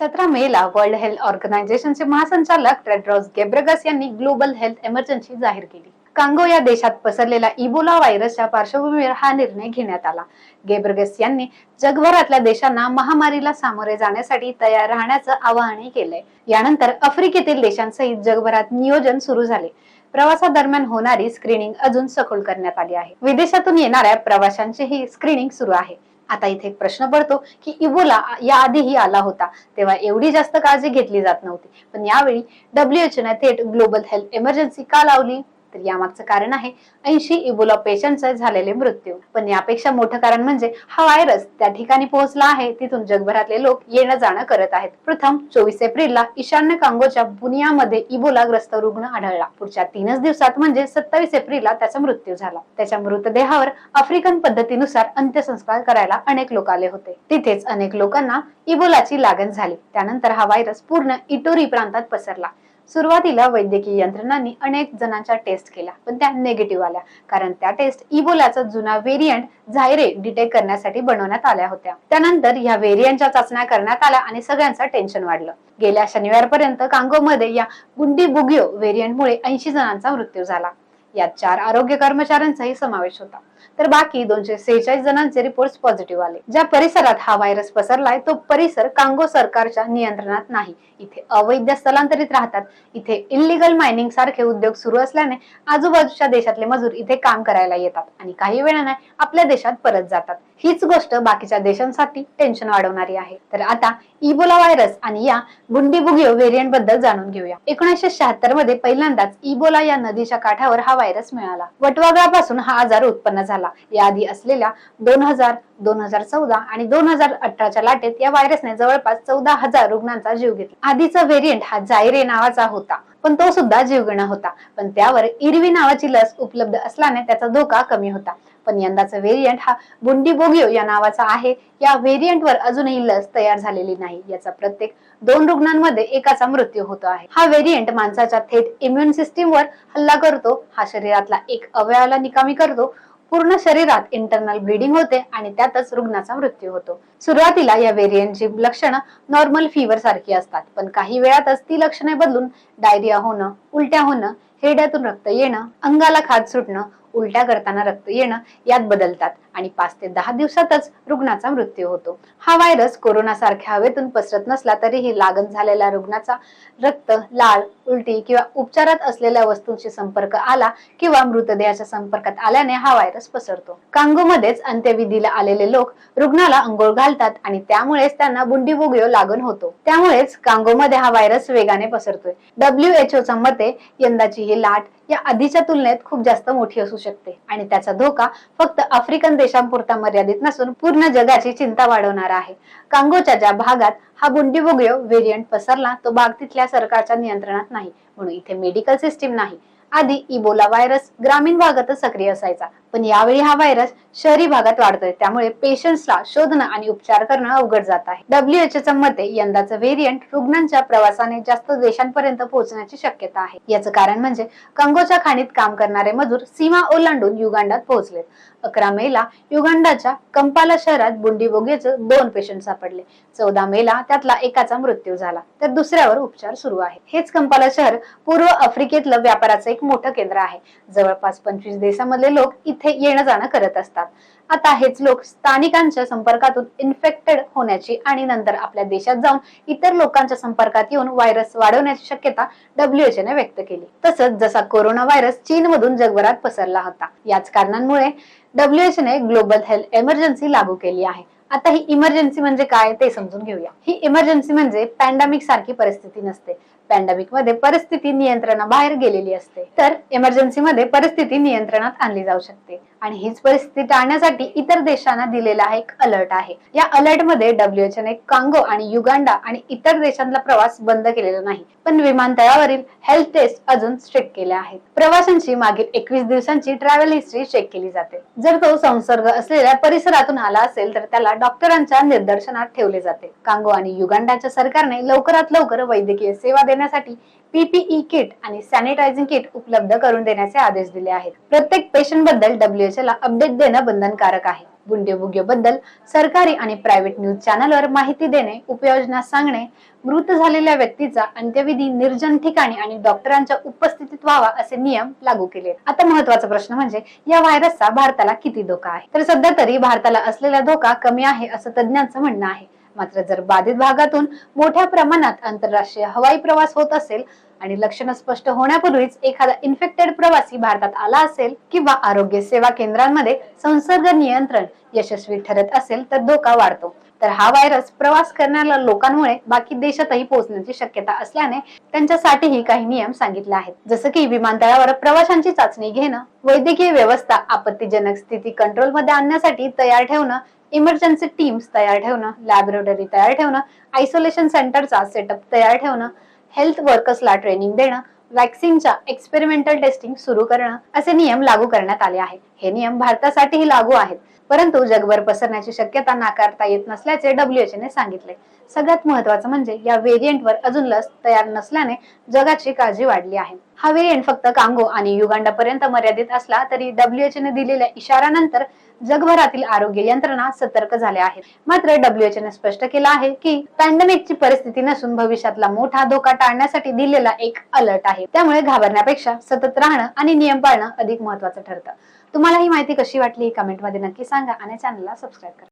17 मेला world health ऑर्गनायझेशनचे महासंचालक टेड्रोस गेब्रेगस यांनी ग्लोबल हेल्थ इमर्जन्सी जाहीर केली. कांगो या देशात पसरलेला इबोला व्हायरसच्या पार्श्वभूमीवर हा निर्णय घेण्यात आला. गेब्रेगस यांनी जगभरातल्या देशांना महामारीला सामोरे जाण्यासाठी तयार राहण्याचं आवाहनही केलंय. यानंतर आफ्रिकेतील देशांसहित जगभरात नियोजन सुरू झाले. प्रवासादरम्यान होणारी स्क्रीनिंग अजून सखोल करण्यात आली आहे. विदेशातून येणाऱ्या प्रवाशांचीही स्क्रीनिंग सुरू आहे. आता इथे एक प्रश्न पडतो की इबोला या आधीही आला होता, तेव्हा एवढी जास्त काळजी घेतली जात नव्हती, पण यावेळी WHO ने थेट ग्लोबल हेल्थ इमर्जन्सी का लावली? तर यामागचं कारण आहे 80 इबोला पेशंटचे झालेले मृत्यू. पण यापेक्षा मोठं कारण म्हणजे हा व्हायरस त्या ठिकाणी पोहोचला आहे तिथून जगभरातले लोक येणं जाणं करत आहेत. प्रथम 24 एप्रिलला ईशान्य कांगोच्या बुनियामध्ये इबोला ग्रस्त रुग्ण आढळला. पुढच्या 3 दिवसात म्हणजे 27 एप्रिलला त्याचा मृत्यू झाला. त्याच्या मृतदेहावर आफ्रिकन पद्धतीनुसार अंत्यसंस्कार करायला अनेक लोक आले होते. तिथेच अनेक लोकांना इबोलाची लागण झाली. त्यानंतर हा व्हायरस पूर्ण इटोरी प्रांतात पसरला. सुरुवातीला वैद्यकीय यंत्रणांनी अनेक जणांच्या टेस्ट केल्या, पण त्या निगेटिव्ह आल्या, कारण त्या टेस्ट इबोलाचा जुना व्हेरियंट झायरे डिटेक्ट करण्यासाठी बनवण्यात आल्या होत्या. त्यानंतर या व्हेरियंटच्या चाचण्या करण्यात आल्या आणि सगळ्यांचं टेन्शन वाढलं. गेल्या शनिवारपर्यंत कांगोमध्ये या बुंडीबुगियो व्हेरियंटमुळे 80 जणांचा मृत्यू झाला. यात 4 आरोग्य कर्मचाऱ्यांचाही समावेश होता, तर बाकी 246 जणांचे रिपोर्ट पॉझिटिव्ह आले. ज्या परिसरात हा व्हायरस पसरलाय तो परिसर कांगो सरकारच्या नियंत्रणात नाही. इथे अवैध स्थलांतरित राहतात. इथे इल्लीगल मायनिंग सारखे उद्योग सुरू असल्याने आजूबाजूच्या देशातले मजूर इथे काम करायला येतात आणि काही वेळाने आपल्या देशात परत जातात. हीच गोष्ट बाकीच्या देशांसाठी टेन्शन वाढवणारी आहे. तर आता इबोला व्हायरस आणि या बुंडीबुगियो व्हेरियंट बद्दल जाणून घेऊया. 1976 मध्ये पहिल्यांदाच इबोला या नदीच्या काठावर हा व्हायरस मिळाला. वटवाघळापासून हा आजार उत्पन्न झाला. याआधी असलेल्या 2000, 2014 आणि 2018च्या लाटेत या व्हायरसने जवळपास 14,000 रुग्णांचा जीव घेतला. आधीचा व्हेरियंट हा झायरे नावाचा होता, पण तो सुद्धा जीवघेणा होता. पण त्यावर इरवी नावाची लस उपलब्ध असल्याने त्याचा धोका कमी होता. पण यंदाचा व्हेरियंट हा बुंडीबुगियो या नावाचा आहे. या व्हेरियंटवर अजूनही लस तयार झालेली नाही. याचा प्रत्येक 2 रुग्णांमध्ये एकाचा मृत्यू होतो आहे. हा व्हेरियंट माणसाच्या थेट इम्युन सिस्टीमवर हल्ला करतो. हा शरीरातला एक अवयवाला निकामी करतो. पूर्ण शरीरात इंटरनल ब्लिडिंग होते आणि त्यातच रुग्णाचा मृत्यू होतो. सुरुवातीला या व्हेरियंटची लक्षणं नॉर्मल फीवर सारखी असतात, पण काही वेळातच ती लक्षणे बदलून डायरिया होणं, उलट्या होणं, हिरड्यातून रक्त येणं, अंगाला खाज सुटणं, उलट्या करताना रक्त येणं यात बदलतात आणि 5 ते 10 दिवसातच रुग्णाचा मृत्यू होतो. हा व्हायरस कोरोना सारख्या हवेतून पसरत नसला तरीही लागण झालेल्या रुग्णाचा रक्त, लाळ, उलटी किंवा उपचारात असलेल्या वस्तूंशी संपर्क आला किंवा मृतदेहाच्या संपर्कात आल्याने हा व्हायरस पसरतो. कांगोमध्येच अंत्यविधीला आलेले लोक रुग्णाला अंघोळ घालतात आणि त्यामुळेच त्यांना बुंडीबुगियो लागण होतो. त्यामुळेच कांगोमध्ये हा व्हायरस वेगाने पसरतोय. WHO मते यंदाची ही लाट या आधीच्या तुलनेत खूप जास्त मोठी असू शकते आणि त्याचा धोका फक्त आफ्रिकन देशांपुरता मर्यादित नसून पूर्ण जगाची चिंता वाढवणारा आहे. कांगोच्या ज्या भागात हा बुंडीबुगियो व्हेरियंट पसरला तो भाग तिथल्या सरकारच्या नियंत्रणात नाही, म्हणून इथे मेडिकल सिस्टीम नाही. आधी इबोला व्हायरस ग्रामीण भागातच सक्रिय असायचा, पण यावेळी हा व्हायरस शहरी भागात वाढतोय. त्यामुळे पेशंट्सला शोधणं आणि उपचार करणं अवघड जात आहे. WHO मते यंदाचं व्हेरियंट रुग्णांच्या प्रवासाने जास्त देशांपर्यंत पोहोचण्याची शक्यता आहे. याचं कारण म्हणजे कांगोच्या खाणीत काम करणारे मजूर सीमा ओलांडून युगांडात पोहोचलेत. 11 मेला युगांडाच्या कंपाला शहरात बुंडीबुगियोचे 2 पेशंट सापडले. 14 मेला त्यातला एकाचा मृत्यू झाला, तर दुसऱ्यावर उपचार सुरू आहे. हेच कंपाला शहर पूर्व आफ्रिकेतलं व्यापाराचं एक मोठं केंद्र आहे. जवळपास 25 देशांमधले लोक इथे येणं जाणं करत असतात. आता हेच लोक स्थानिकांच्या संपर्कातून इन्फेक्टेड होण्याची आणि नंतर आपल्या देशात जाऊन इतर लोकांच्या संपर्कात येऊन व्हायरस वाढवण्याची शक्यता WHO ने व्यक्त केली. तसंच जसा कोरोना व्हायरस चीनमधून जगभरात पसरला होता, याच कारणांमुळे WHO ने ग्लोबल हेल्थ इमर्जन्सी लागू केली आहे. आता ही इमर्जन्सी म्हणजे काय ते समजून घेऊया. ही इमर्जन्सी म्हणजे पॅन्डेमिक सारखी परिस्थिती नसते. पॅन्डेमिक मध्ये परिस्थिती नियंत्रणाबाहेर गेलेली असते, तर इमर्जन्सी मध्ये परिस्थिती नियंत्रणात आणली जाऊ शकते आणि हीच परिस्थिती टाळण्यासाठी इतर देशांना दिलेला एक अलर्ट आहे. या अलर्ट मध्ये WHO ने कांगो आणि युगांडा आणि इतर देशांतला प्रवास बंद केलेला नाही, पण विमानतळावरील हेल्थ टेस्ट अजून स्ट्रिक्ट केल्या आहेत. प्रवाशांची मागील 21 दिवसांची ट्रॅव्हल हिस्ट्री चेक केली जाते. जर तो संसर्ग असलेल्या परिसरातून आला असेल तर त्याला डॉक्टरांच्या निर्देशनात ठेवले जाते. कांगो आणि युगांडाच्या सरकारने लवकरात लवकर वैद्यकीय सेवा देण्यासाठी पीपीई किट आणि सॅनिटायझिंग किट उपलब्ध करून देण्याचे आदेश दिले आहेत. प्रत्येक पेशंट बद्दल WHO ला अपडेट देणं बंधनकारक आहे. बद्दल सरकारी आणि प्रायव्हेट न्यूज चॅनलवर माहिती देणे, उपाययोजना सांगणे, मृत झालेल्या व्यक्तीचा अंत्यविधी निर्जन ठिकाणी आणि डॉक्टरांच्या उपस्थितीत व्हावा असे नियम लागू केले. आता महत्वाचा प्रश्न म्हणजे या व्हायरसचा भारताला किती धोका आहे? तर सध्या तरी भारताला असलेला धोका कमी आहे असं तज्ञांचं म्हणणं आहे. मात्र जर बाधित भागातून मोठ्या प्रमाणात आंतरराष्ट्रीय हवाई प्रवास होत असेल आणि लक्षणं स्पष्ट होण्यापूर्वीच एखादा इन्फेक्टेड प्रवासी भारतात आला असेल किंवा आरोग्य सेवा केंद्रांमध्ये संसर्ग नियंत्रण यशस्वी ठरत असेल तर धोका वाढतो. तर हा व्हायरस प्रवास करणाऱ्या लोकांमुळे बाकी देशातही पोहोचण्याची शक्यता असल्याने त्यांच्यासाठीही काही नियम सांगितले आहेत. जसं की विमानतळावर प्रवाशांची चाचणी घेणं, वैद्यकीय व्यवस्था आपत्तीजनक स्थिती कंट्रोलमध्ये आणण्यासाठी तयार ठेवणं, इमर्जन्सी टीम्स तयार ठेवणं, लॅबोरेटरी तयार ठेवणं, आयसोलेशन सेंटरचा सेटअप तयार ठेवणं, हेल्थ वर्कर्सला ट्रेनिंग देणं, वॅक्सिनच्या एक्सपेरिमेंटल टेस्टिंग सुरू करणं असे नियम लागू करण्यात आले आहेत. हे नियम भारतासाठीही लागू आहेत, परंतु जगभर पसरण्याची शक्यता नाकारता येत नसल्याचे WHO ने सांगितले. सगळ्यात महत्वाचं म्हणजे या व्हेरियंटवर अजून लस तयार नसल्याने जगाची काळजी वाढली आहे. हा व्हेरियंट फक्त कांगो आणि युगांडा पर्यंत मर्यादित असला तरी WHO ने दिलेल्या इशाऱ्यानंतर जगभरातील आरोग्य यंत्रणा सतर्क झाल्या आहेत. मात्र WHO ने स्पष्ट केलं आहे की पॅन्डेमिकची परिस्थिती नसून भविष्यातला मोठा धोका टाळण्यासाठी दिलेला एक अलर्ट आहे. त्यामुळे घाबरण्यापेक्षा सतत राहणं आणि नियम पाळणं अधिक महत्वाचं ठरतं. तुम्हाला ही माहिती कशी वाटली कमेंटमध्ये नक्की सांगा आणि चॅनलला सबस्क्राईब करा.